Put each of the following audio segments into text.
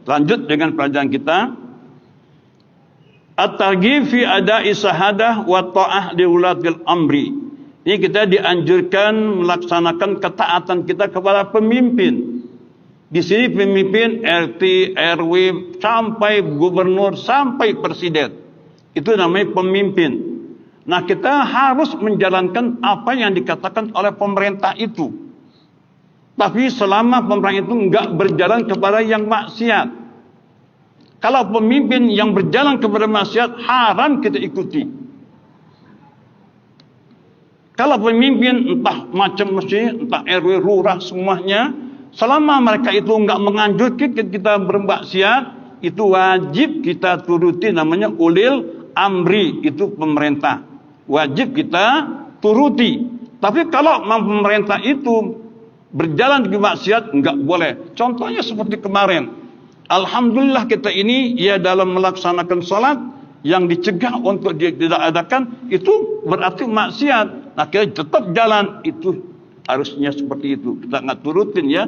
Lanjut dengan pelajaran kita. At-targhib fi ada'i syahadah wa ta'ah li ulatil amri. Ini kita dianjurkan melaksanakan ketaatan kita kepada pemimpin. Di sini pemimpin RT, RW, sampai gubernur, sampai presiden. Itu namanya pemimpin. Nah, kita harus menjalankan apa yang dikatakan oleh pemerintah itu. Tapi selama pemerintah itu enggak berjalan kepada yang maksiat. Kalau pemimpin yang berjalan kepada maksiat, haram kita ikuti. Kalau pemimpin entah macam masjid, entah RW, lurah, semuanya, selama mereka itu enggak menganjurkan kita bermaksiat, itu wajib kita turuti, namanya ulil amri, itu pemerintah. Wajib kita turuti. Tapi kalau pemerintah itu berjalan ke maksiat, enggak boleh. Contohnya seperti kemarin. Alhamdulillah kita ini ya dalam melaksanakan sholat yang dicegah untuk tidak adakan itu berarti maksiat. Nah, kita tetap jalan, itu harusnya seperti itu. Kita nggak turutin ya.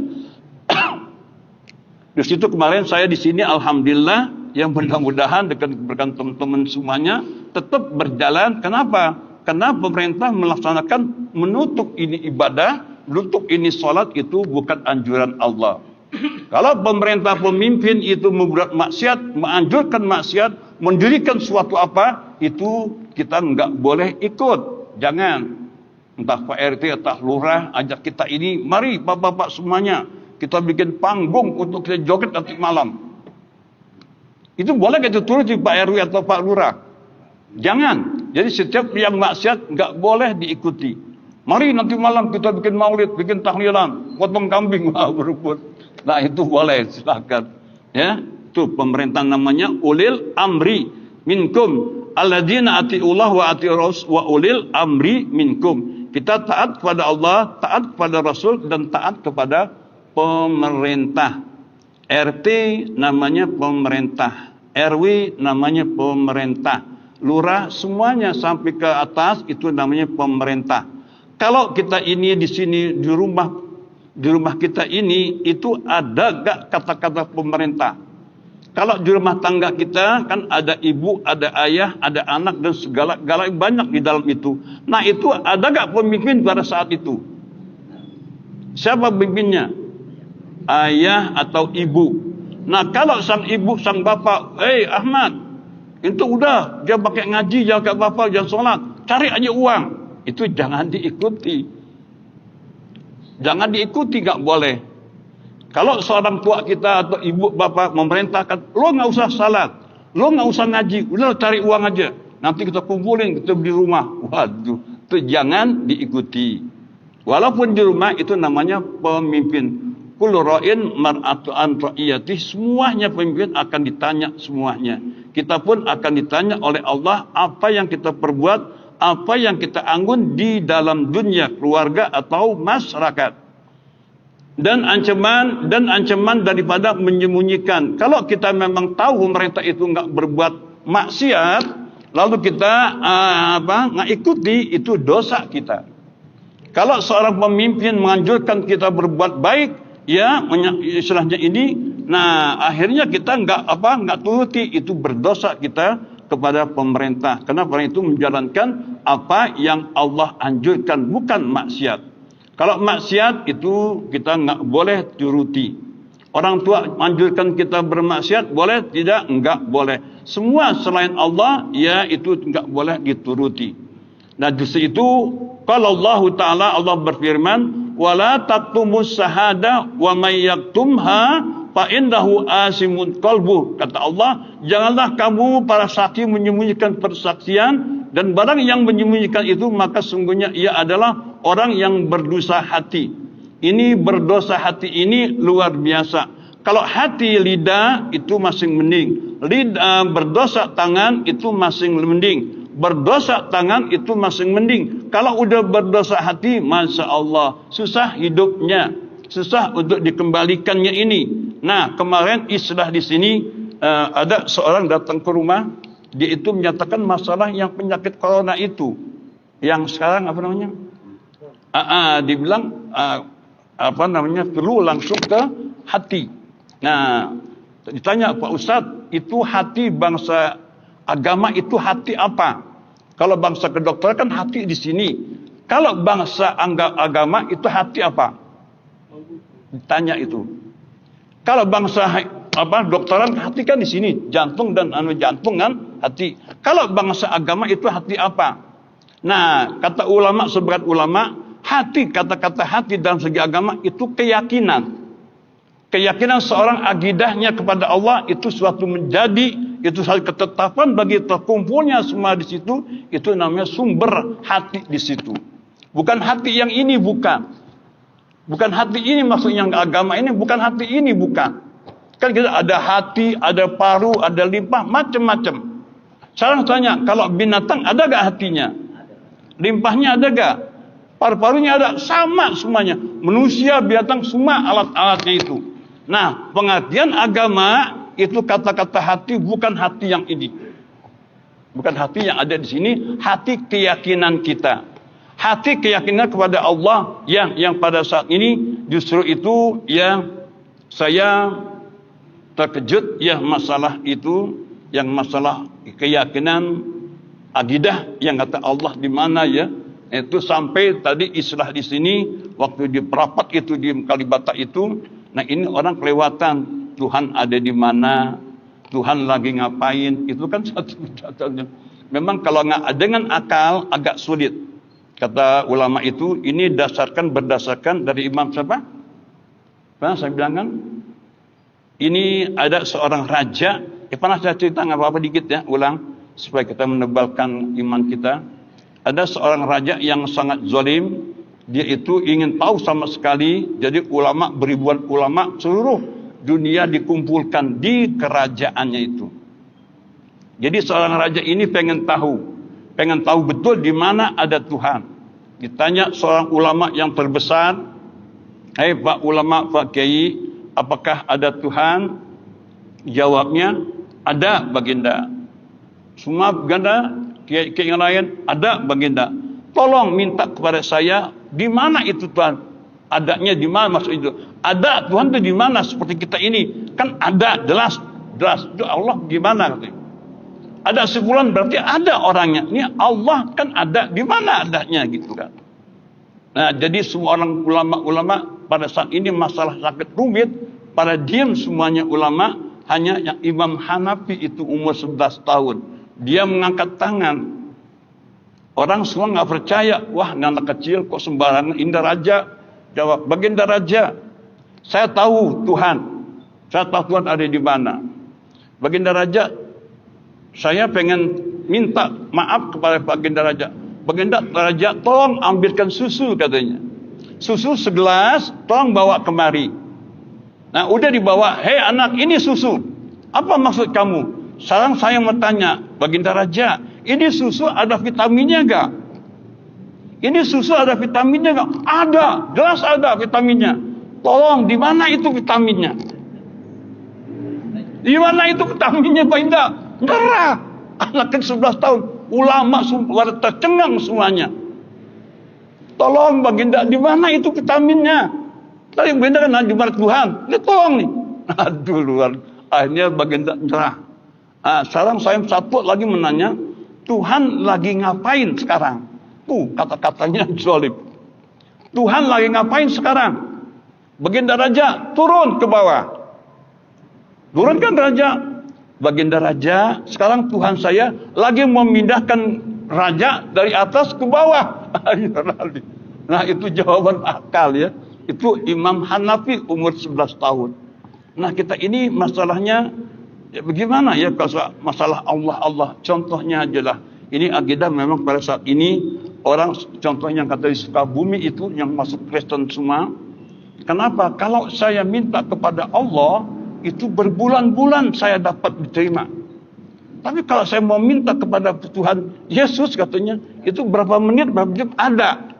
Di situ kemarin saya di sini alhamdulillah, yang mudah-mudahan dengan teman-teman semuanya tetap berjalan. Kenapa? Karena pemerintah melaksanakan menutup ini ibadah, menutup ini sholat, itu bukan anjuran Allah. Kalau pemerintah pemimpin itu membuat maksiat, menganjurkan maksiat, mendirikan suatu apa, itu kita nggak boleh ikut. Jangan. Entah Pak RT, entah lurah, ajak kita ini, mari bapak-bapak semuanya, kita bikin panggung untuk kita joget nanti malam. Itu boleh kita turuti Pak RW atau Pak lurah? Jangan. Jadi setiap yang maksiat nggak boleh diikuti. Mari nanti malam kita bikin maulid, bikin tahlilan, potong kambing, berebut. Nah, itu boleh, silakan. Ya, itu pemerintah namanya ulil amri minkum. Alladzina atiullah wa atiurus wa ulil amri minkum. Kita taat kepada Allah, taat kepada Rasul, dan taat kepada pemerintah. RT namanya pemerintah, RW namanya pemerintah, lurah semuanya sampai ke atas itu namanya pemerintah. Kalau kita ini di sini di rumah kita ini itu ada gak kata-kata pemerintah? Kalau di rumah tangga kita kan ada ibu, ada ayah, ada anak, dan segala banyak di dalam itu. Nah, itu ada gak pemimpin pada saat itu? Siapa pemimpinnya? Ayah atau ibu. Nah, kalau sang ibu, sang bapak, Ahmad, itu udah dia pakai ngaji, jaga bapak, jangan sholat, cari aja uang. Itu jangan diikuti. Jangan diikuti, gak boleh. Kalau seorang tua kita atau ibu bapak memerintahkan, lo gak usah salat, lo gak usah ngaji, udah cari uang aja, nanti kita kumpulin, kita beli rumah. Waduh, itu jangan diikuti. Walaupun di rumah itu namanya pemimpin. Kullu ra'in mar'atu an ra'iyati, semuanya pemimpin akan ditanya semuanya. Kita pun akan ditanya oleh Allah apa yang kita perbuat, apa yang kita anggun di dalam dunia, keluarga atau masyarakat. Dan ancaman daripada menyembunyikan. Kalau kita memang tahu pemerintah itu enggak berbuat maksiat, lalu kita nggak ikuti, itu dosa kita. Kalau seorang pemimpin menganjurkan kita berbuat baik, ya istilahnya ini, nah akhirnya kita nggak turuti, itu berdosa kita kepada pemerintah. Karena pemerintah itu menjalankan apa yang Allah anjurkan, bukan maksiat. Kalau maksiat itu kita nggak boleh turuti. Orang tua anjurkan kita bermaksiat, boleh? Tidak, enggak boleh. Semua selain Allah, ya itu enggak boleh dituruti. Nah, justru itu kalau Allah Ta'ala, Allah berfirman, wala taktumus syahada wa may yaktumha fa innahu asimun qalbu. Kata Allah, janganlah kamu para saksi menyembunyikan persaksian, dan barang yang menyembunyikan itu maka sungguhnya ia adalah orang yang berdosa hati. Ini berdosa hati ini luar biasa. Kalau hati lidah itu masih mending. Berdosa tangan itu masih mending. Berdosa tangan itu masih mending. Kalau udah berdosa hati, Masya Allah, susah hidupnya, susah untuk dikembalikannya ini. Nah, kemarin istilah di sini ada seorang datang ke rumah, dia itu menyatakan masalah yang penyakit corona itu, yang sekarang apa namanya? Dibilang perlu langsung ke hati. Nah, Ditanya, Pak Ustadz, itu hati bangsa agama itu hati apa? Kalau bangsa kedokteran kan hati di sini. Kalau bangsa agama itu hati apa? Ditanya itu. Kalau bangsa dokteran hati kan di sini, jantung dan jantung kan hati. Kalau bangsa agama itu hati apa? Nah, kata ulama, seberat ulama, hati, kata-kata hati dalam segi agama itu keyakinan. Keyakinan seorang akidahnya kepada Allah itu suatu menjadi, itu suatu ketetapan bagi terkumpulnya semua di situ, itu namanya sumber hati di situ. Bukan hati yang ini, bukan. Bukan hati ini maksudnya agama ini, bukan hati ini, bukan. Kan kita ada hati, ada paru, ada limpah, macam-macam. Sekarang tanya, kalau binatang ada gak hatinya? Limpahnya ada gak? Paru-parunya ada? Sama semuanya. Manusia, binatang, semua alat-alatnya itu. Nah, pengertian agama itu kata-kata hati, bukan hati yang ini. Bukan hati yang ada di sini, hati keyakinan kita. Hati keyakinan kepada Allah yang pada saat ini justru itu yang saya terkejut ya, masalah itu, yang masalah keyakinan akidah yang kata Allah di mana ya. Itu sampai tadi istilah di sini waktu di perapat itu di Kalibata itu, nah ini orang kelewatan Tuhan ada di mana, Tuhan lagi ngapain, itu kan satu catatan. Memang kalau nggak dengan akal agak sulit. Kata ulama itu ini berdasarkan dari Imam siapa? Pernah saya bilang kan? Ini ada seorang raja, pernah saya cerita nggak apa-apa dikit ya, ulang supaya kita menebalkan iman kita. Ada seorang raja yang sangat zalim, dia itu ingin tahu sama sekali, jadi ulama, beribuan ulama seluruh dunia dikumpulkan di kerajaannya itu. Jadi seorang raja ini pengen tahu betul di mana ada Tuhan. Ditanya seorang ulama yang terbesar, "Hai Pak ulama, Pak Kiai, apakah ada Tuhan?" Jawabnya, "Ada Baginda." Semua Baginda, Kiai yang lain, "Ada Baginda." Tolong minta kepada saya, di mana itu Tuhan? Adanya di mana maksud itu? Ada Tuhan itu di mana? Seperti kita ini kan ada, jelas. Itu Allah gimana katanya? Ada sebulan berarti ada orangnya. Ini Allah kan ada, di mana adanya gitu kan. Nah, jadi semua orang ulama pada saat ini masalah sakit rumit, pada diam semuanya ulama, hanya yang Imam Hanafi itu umur 11 tahun. Dia mengangkat tangan. Orang semua nggak percaya. Wah, anak kecil kok sembarangan. Indah Raja jawab, "Baginda Raja, saya tahu Tuhan. Saya tahu Tuhan ada di mana. Baginda Raja, saya pengen minta maaf kepada Baginda Raja. Baginda Raja, tolong ambilkan susu," katanya. "Susu segelas, tolong bawa kemari." Nah, udah dibawa. "Hei anak, ini susu. Apa maksud kamu?" Sekarang saya mau tanya, "Baginda Raja, ini susu ada vitaminnya gak? Ini susu ada vitaminnya gak?" "Ada, jelas ada vitaminnya." "Tolong, di mana itu vitaminnya? Di mana itu vitaminnya Baginda?" Nyerah. Anak 11 tahun, ulama pada tercengang semuanya. "Tolong Baginda, di mana itu vitaminnya?" Tadi Baginda kan di mana Tuhan? Ini tolong nih. Aduh luar. Akhirnya Baginda nyerah. Sekarang saya satu lagi menanya, Tuhan lagi ngapain sekarang? Kata-katanya zalim. Tuhan lagi ngapain sekarang? Baginda Raja, turun ke bawah. Turunkan Raja. Baginda Raja, sekarang Tuhan saya lagi memindahkan Raja dari atas ke bawah. Nah, itu jawaban akal ya. Itu Imam Hanafi umur 11 tahun. Nah, kita ini masalahnya ya bagaimana ya kalau masalah Allah. Contohnya aja lah. Ini akidah memang pada saat ini orang, contohnya yang kata di Sukabumi itu yang masuk Kristen semua. Kenapa? Kalau saya minta kepada Allah itu berbulan-bulan saya dapat diterima. Tapi kalau saya mau minta kepada Tuhan Yesus katanya itu berapa menit ada.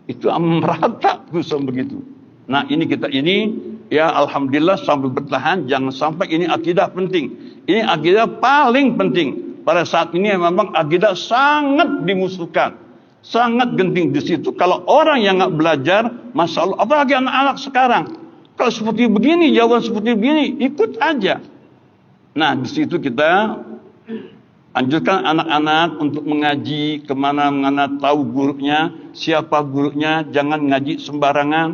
Itu merata bisa begitu. Nah, ini kita ini ya alhamdulillah sambil bertahan, jangan sampai ini akidah penting. Ini akidah paling penting. Pada saat ini memang akidah sangat dimusuhkan. Sangat genting di situ. Kalau orang yang nggak belajar, masya Allah, apalagi anak-anak sekarang. Kalau seperti begini, jawaban seperti begini, ikut aja. Nah, di situ kita anjurkan anak-anak untuk mengaji kemana-mana, tahu gurunya, siapa gurunya, jangan ngaji sembarangan.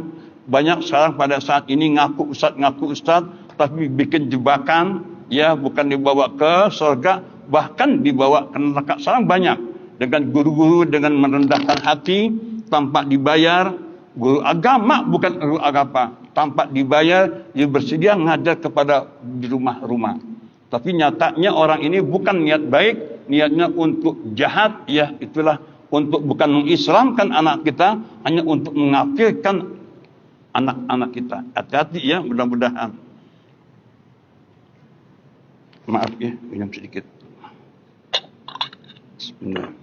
Banyak sekarang pada saat ini ngaku ustaz, tapi bikin jebakan, ya bukan dibawa ke surga, bahkan dibawa ke neraka. Sekarang banyak dengan guru-guru dengan merendahkan hati tanpa dibayar. Guru agama bukan guru agama, tanpa dibayar, dia bersedia ngajar kepada di rumah-rumah. Tapi nyatanya orang ini bukan niat baik, niatnya untuk jahat, ya itulah untuk bukan mengislamkan anak kita, hanya untuk mengafirkan anak-anak kita. Hati-hati ya, mudah-mudahan. Maaf ya, minum sedikit. Bismillah.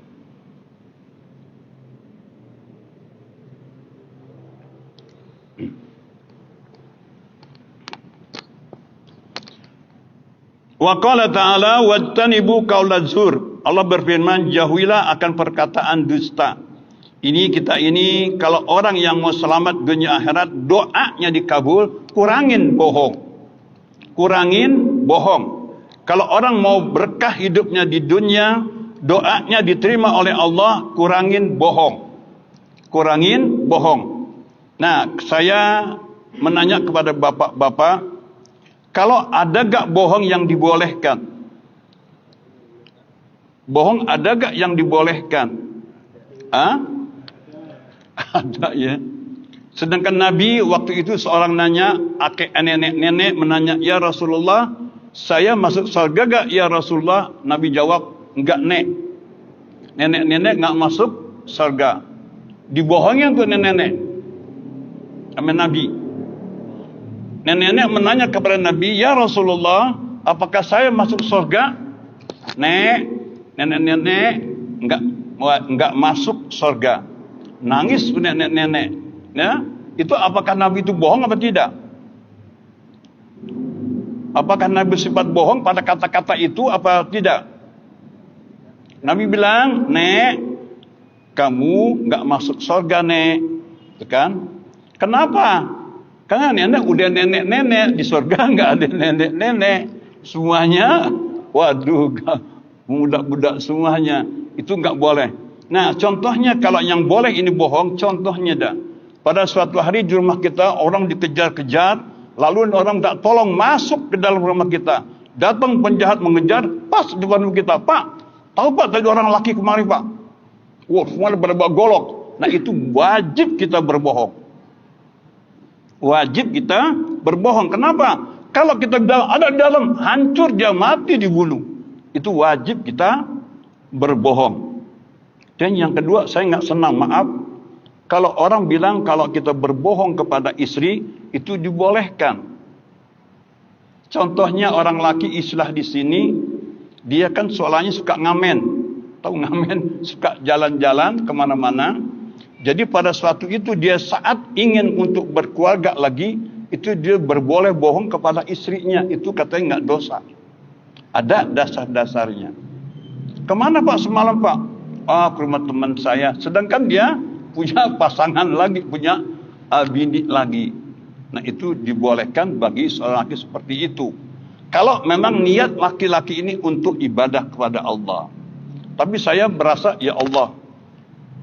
Wa qala ta'ala wattanibu qaulaz zur. Allah berfirman, jauhilah akan perkataan dusta. Ini kalau orang yang mau selamat dunia akhirat, doanya dikabul, kurangin bohong. Kurangin bohong. Kalau orang mau berkah hidupnya di dunia, doanya diterima oleh Allah, kurangin bohong. Kurangin bohong. Nah, saya menanya kepada bapak-bapak, kalau ada gak bohong yang dibolehkan? Bohong ada gak yang dibolehkan? Ada ya. Sedangkan Nabi waktu itu seorang nanya, nenek menanya, ya Rasulullah, saya masuk surga gak ya Rasulullah? Nabi jawab, enggak nek. Nenek gak masuk surga. Dibohongin tuh nenek. Sama Nabi. Nenek menanya kepada Nabi, ya Rasulullah, apakah saya masuk surga? Nenek enggak masuk surga. Nangis nenek. Ya, itu apakah Nabi itu bohong atau tidak? Apakah Nabi bersifat bohong pada kata-kata itu apa tidak? Nabi bilang, nek, kamu enggak masuk surga, nek. Itu kan? Kenapa? Karena nenek udah nenek di surga enggak ada nenek. Semuanya, waduh, budak-budak semuanya. Itu enggak boleh. Nah, contohnya kalau yang boleh ini bohong, contohnya dah. Pada suatu hari di rumah kita orang dikejar-kejar, lalu orang tak tolong masuk ke dalam rumah kita. Datang penjahat mengejar, pas di depan rumah kita. Pak, tahu Pak tadi orang laki kemari Pak? Wah, semua pada bawa golok. Nah, itu wajib kita berbohong. Wajib kita berbohong. Kenapa? Kalau kita ada di dalam, hancur dia, mati dibunuh. Itu wajib kita berbohong. Dan yang kedua, saya nggak senang, maaf, kalau orang bilang kalau kita berbohong kepada istri itu dibolehkan. Contohnya orang laki istilah di sini, dia kan soalnya suka ngamen, tahu ngamen, suka jalan-jalan kemana-mana. Jadi pada suatu itu dia saat ingin untuk berkeluarga lagi, itu dia berboleh bohong kepada istrinya, itu katanya nggak dosa. Ada dasar-dasarnya. Kemana Pak semalam Pak? Ke rumah teman saya. Sedangkan dia punya pasangan lagi, punya bini lagi. Nah, itu dibolehkan bagi seorang laki seperti itu. Kalau memang niat laki-laki ini untuk ibadah kepada Allah. Tapi saya berasa, ya Allah,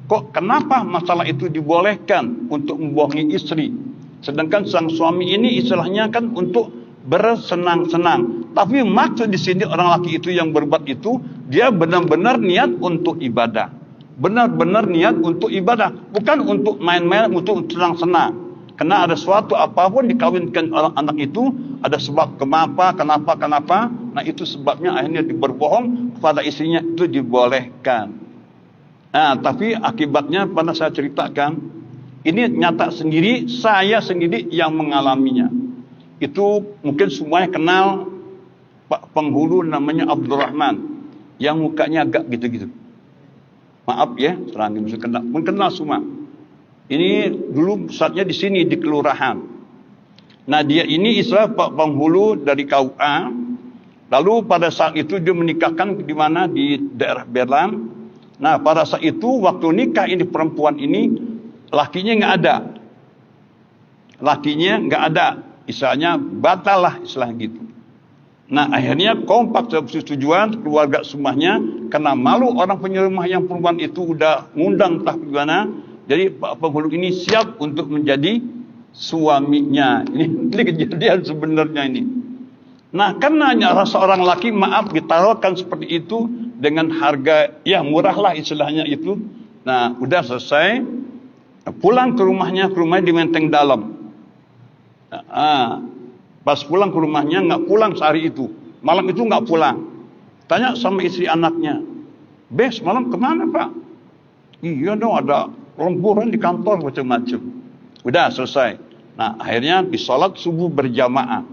kok kenapa masalah itu dibolehkan untuk membohongi istri? Sedangkan sang suami ini istilahnya kan untuk bersenang-senang. Tapi maksud di sini orang laki itu yang berbuat itu, dia benar-benar niat untuk ibadah. Benar-benar niat untuk ibadah, bukan untuk main-main, untuk senang-senang. Karena ada suatu apapun dikawinkan orang anak itu, ada sebab kenapa. Nah, itu sebabnya akhirnya berbohong kepada istrinya, itu dibolehkan. Nah, tapi akibatnya pada saya ceritakan, ini nyata sendiri, saya sendiri yang mengalaminya. Itu mungkin semuanya kenal Pak penghulu namanya Abdurrahman, yang mukanya agak gitu-gitu. Maaf ya, serangin kenal semua. Ini dulu saatnya di sini di kelurahan. Nah, dia ini istilah Pak penghulu dari KUA. Lalu pada saat itu dia menikahkan di mana, di daerah Berlan. Nah, pada saat itu waktu nikah ini perempuan ini lakinya nggak ada. istilahnya batal lah, istilah gitu. Nah akhirnya kompak persetujuan keluarga semuanya, karena malu orang punya rumah yang perempuan itu udah ngundang entah gimana. Jadi Pak Penghulu ini siap untuk menjadi suaminya. Ini kejadian sebenarnya ini. Nah karena rasa orang laki maaf ditaruhkan seperti itu dengan harga ya murah lah istilahnya itu. Nah udah selesai, pulang ke rumahnya di Menteng Dalam. Pas pulang ke rumahnya nggak pulang sehari itu, malam itu nggak pulang. Tanya sama istri anaknya, "Bes, malam kemana Pak?" "Iya dong, ada lemburan di kantor macam-macam." Udah selesai. Nah akhirnya di sholat subuh berjamaah.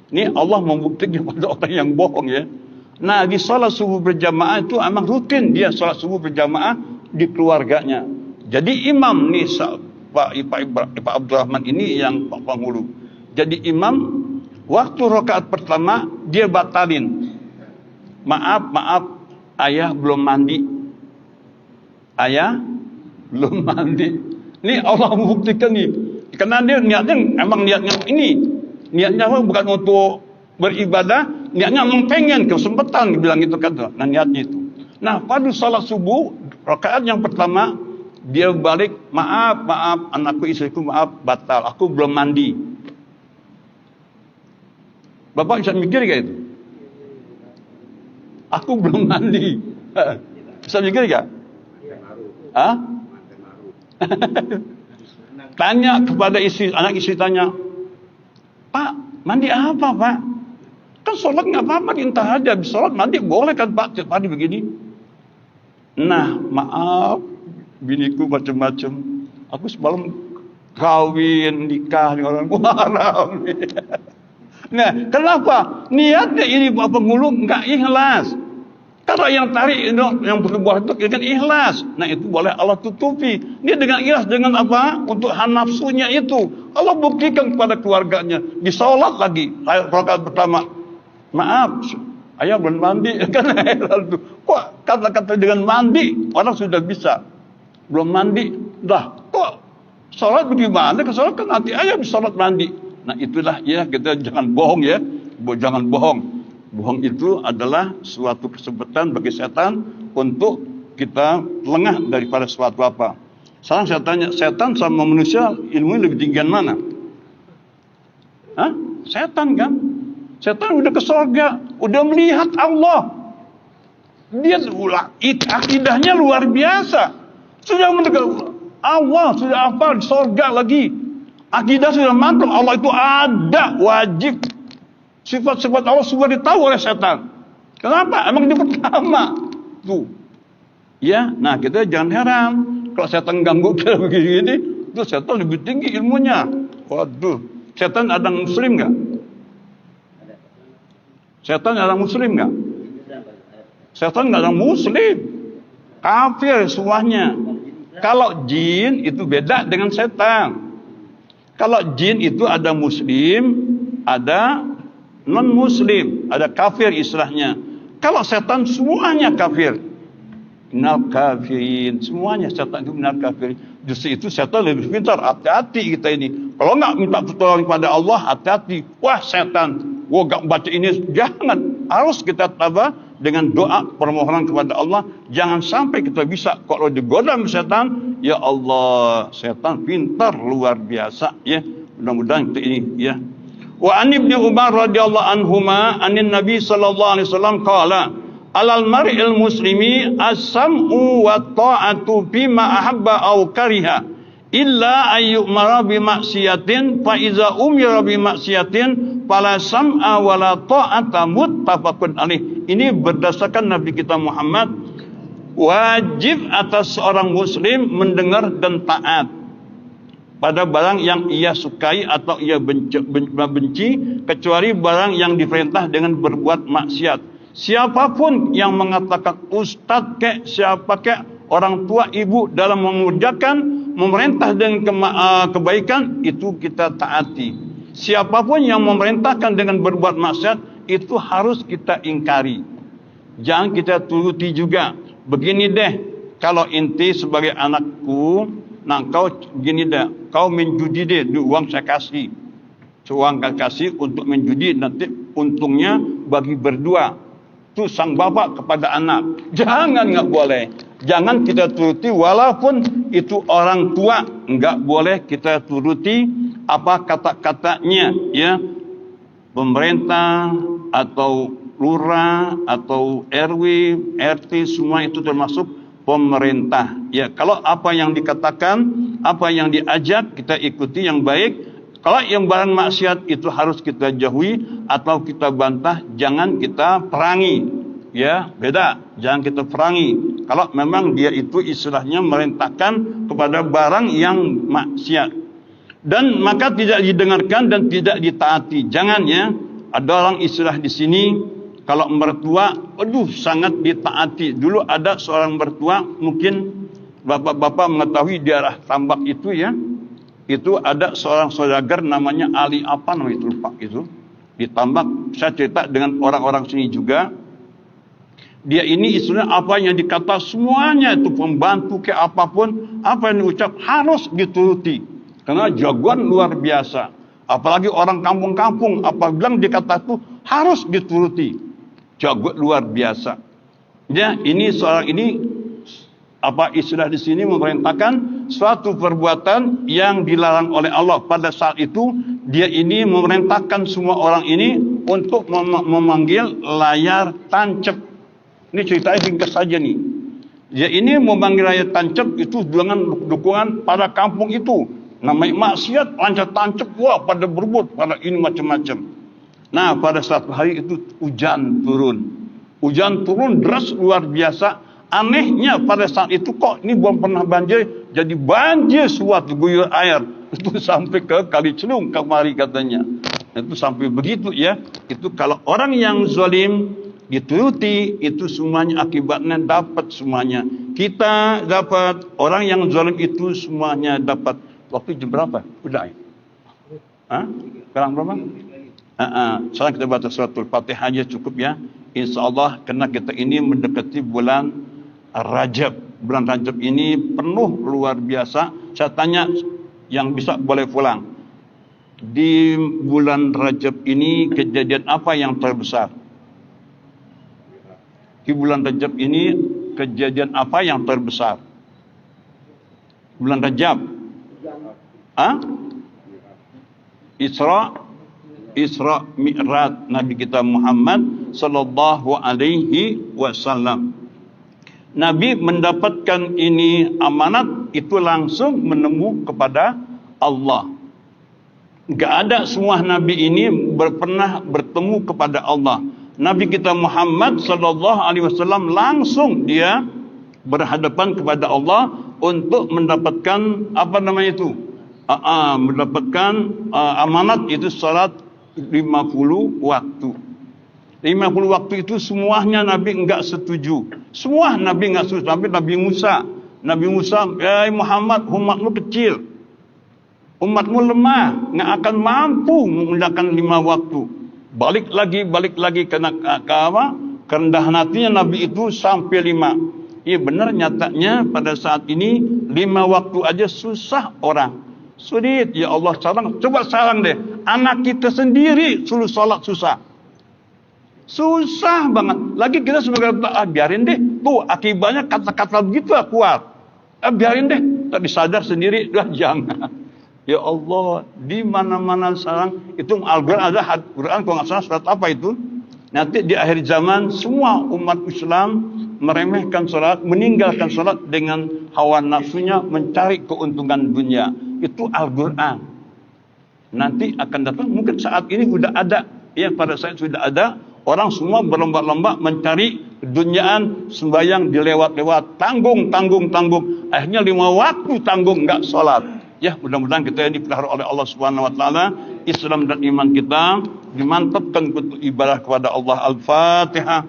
Ini Allah membuktikan pada orang yang bohong ya. Nah di sholat subuh berjamaah itu emang rutin dia sholat subuh berjamaah di keluarganya. Jadi imam nih Pak Abdurrahman ini yang Pak Penghulu. Jadi imam, waktu rakaat pertama dia batalin. Maaf, ayah belum mandi. Ayah belum mandi. Ini Allah membuktikan nih. Karena dia niatnya ini. Niatnya bukan untuk beribadah, niatnya memang pengen kesempatan bilang itu kan. Nah niatnya itu. Nah pada salat subuh rakaat yang pertama dia balik, maaf anakku istriku maaf batal, aku belum mandi. Bapak bisa mikir gak itu? Aku belum mandi. Bisa mikir gak? Hah? Tanya kepada anak istri tanya, "Pak, mandi apa Pak? Kan sholat gak apa-apa, entah aja. Sholat mandi boleh kan Pak, tiap hari begini." Nah maaf, biniku macam-macam. Aku semalam kawin, nikah dengan orang haram. Nah, kenapa? Niatnya ini Pak Penghulu enggak ikhlas. Kalau yang tarik yang berbuat itu kan ikhlas. Nah, itu boleh Allah tutupi. Dia dengan ikhlas dengan apa? Untuk nafsunya itu. Allah buktikan kepada keluarganya. Di sholat lagi, rakaat pertama. "Maaf, ayah belum mandi." Kan lalu kok kata-kata dengan mandi orang sudah bisa. Belum mandi, dah kok sholat bagaimana? Ke sholat kan nanti ayah bisa sholat mandi. Nah itulah ya, kita jangan bohong ya, jangan bohong. Bohong itu adalah suatu kesempatan bagi setan untuk kita lengah daripada suatu apa. Sekarang saya tanya, setan sama manusia ilmunya lebih tinggian mana? Hah? Setan kan? Setan udah ke surga, udah melihat Allah. Dia akidahnya luar biasa. Sudah mendekat Allah, sudah apa di surga lagi. Akidah sudah mantap, Allah itu ada, wajib. Sifat-sifat Allah sudah ditahu oleh setan. Kenapa? Emang dia pertama. Tuh. Ya, nah kita jangan heran. Kalau setan ganggu kita begini, itu setan lebih tinggi ilmunya. Waduh, setan ada muslim nggak? Setan ada muslim nggak? Setan nggak ada muslim. Kafir semuanya. Kalau jin itu beda dengan setan. Kalau jin itu ada muslim, ada non-muslim, ada kafir istilahnya. Kalau setan semuanya kafir. Minal kafirin, semuanya setan itu minal kafirin. Justru itu setan lebih pintar. Hati-hati kita ini. Kalau nggak minta pertolongan kepada Allah, hati-hati. Wah setan, gua nggak baca ini. Jangan. Harus kita tabah dengan doa permohonan kepada Allah. Jangan sampai kita bisa kalau digoda sama setan, ya Allah, setan pintar luar biasa ya. Mudah-mudahan itu ini ya. Wa an Ibnu Umar radhiyallahu anhuma anin Nabi sallallahu alaihi wasallam qala alal mar'il muslimi as-sam'u wa ta'atu bima ahabba aw kariha illa ayyumara bi maksiatin fa iza umira bi maksiatin fala sam'a wala ta'ata muttafaqun alaih. Ini berdasarkan Nabi kita Muhammad, wajib atas seorang muslim mendengar dan taat pada barang yang ia sukai atau ia benci kecuali barang yang diperintah dengan berbuat maksiat. Siapapun yang mengatakan ustadz kek, siapa kek, orang tua ibu dalam mengerjakan memerintah dengan kebaikan, itu kita taati. Siapapun yang memerintahkan dengan berbuat maksiat, itu harus kita ingkari. Jangan kita turuti juga. Begini deh, kalau inti sebagai anakku, nah kau gini deh, kau menjudi deh, uang saya kasih. seorang kekasih untuk menjudi, nanti untungnya bagi berdua. Itu sang bapak kepada anak. Jangan, nggak boleh. Jangan kita turuti walaupun itu orang tua, nggak boleh kita turuti apa kata-katanya, ya. Pemerintah atau lurah atau RW, RT, semua itu termasuk pemerintah. Ya, kalau apa yang dikatakan, apa yang diajak kita ikuti yang baik. Kalau yang barang maksiat itu harus kita jauhi atau kita bantah, jangan kita perangi. Ya, beda. Jangan kita perangi. Kalau memang dia itu istilahnya merintahkan kepada barang yang maksiat. Dan maka tidak didengarkan dan tidak ditaati. Jangan, ya. Ada orang istilah di sini, kalau mertua, aduh sangat ditaati. Dulu ada seorang mertua, mungkin bapak-bapak mengetahui di daerah Tambak itu, ya. Itu ada seorang saudagar namanya Ali apa namanya itu, lupa itu. Di Tambak, saya cerita dengan orang-orang sini juga. Dia ini istilahnya apa yang dikata semuanya itu pembantu ke apapun, apa yang diucap harus dituruti. Karena jagoan luar biasa. Apalagi orang kampung-kampung, apa bilang dikata itu harus dituruti. Jago luar biasa. Ya, ini seorang ini apa istilah di sini memerintahkan suatu perbuatan yang dilarang oleh Allah. Pada saat itu dia ini memerintahkan semua orang ini untuk memanggil layar tancap. Ini ceritanya ringkas saja nih. Dia ini memanggil layar tancap itu dengan dukungan pada kampung itu. Namanya maksiat, lancar tancap, wah pada berebut, pada ini macam-macam. Nah, pada satu hari itu hujan turun. Hujan turun deras luar biasa. Anehnya pada saat itu kok ini belum pernah banjir, jadi banjir suatu guyur air. Itu sampai ke Kali Celung kemari katanya. Itu sampai begitu, ya. Itu kalau orang yang zalim dituruti, itu semuanya akibatnya dapat semuanya. Kita dapat, orang yang zalim itu semuanya dapat. Waktu jam berapa? Udah ya? Hah? Sekarang berapa? Sekarang kita baca suratul Fatihah aja cukup, ya. InsyaAllah karena kita ini mendekati bulan Rajab. Bulan Rajab ini penuh luar biasa. Saya tanya yang bisa boleh pulang. Di bulan Rajab ini kejadian apa yang terbesar? Di bulan Rajab ini kejadian apa yang terbesar? Bulan Rajab. Isra Mi'raj Nabi kita Muhammad sallallahu alaihi wasallam. Nabi mendapatkan ini amanat itu langsung menemu kepada Allah. Enggak ada semua nabi ini pernah bertemu kepada Allah. Nabi kita Muhammad sallallahu alaihi wasallam langsung dia berhadapan kepada Allah untuk mendapatkan apa namanya itu? Mendapatkan amanat itu salat 50 waktu. 50 waktu itu semuanya Nabi enggak setuju. Semua Nabi enggak setuju. Sampai Nabi Musa, ya Muhammad, umatmu kecil. Umatmu lemah, enggak akan mampu mengerjakan 5 waktu. Balik lagi karena kerendahan hatinya Nabi itu sampai 5. Iya benar, nyatanya pada saat ini 5 waktu aja susah orang. Sulit, ya Allah, coba sarang deh. Anak kita sendiri suruh sholat susah. Susah banget. Lagi kita sebagai biarin deh. Tuh akibatnya kata-kata begitu kuat. Biarin deh. Tak disadar sendiri. Jangan. Ya Allah, di mana-mana sarang itu Al-Quran ada. Quran kalau nggak salah surat apa itu? Nanti di akhir zaman semua umat Islam meremehkan sholat, meninggalkan sholat dengan hawa nafsunya mencari keuntungan dunia. Itu Al-Quran. Nanti akan datang, mungkin saat ini sudah ada, ya pada saat sudah ada, orang semua berlomba-lomba mencari keduniaan, sembahyang dilewat-lewat, tanggung. Akhirnya 5 waktu tanggung, enggak sholat. Ya, mudah-mudahan kita ini dipelihara oleh Allah Subhanahu wa taala, Islam dan iman kita dimantapkan untuk ibadah kepada Allah. Al-Fatihah.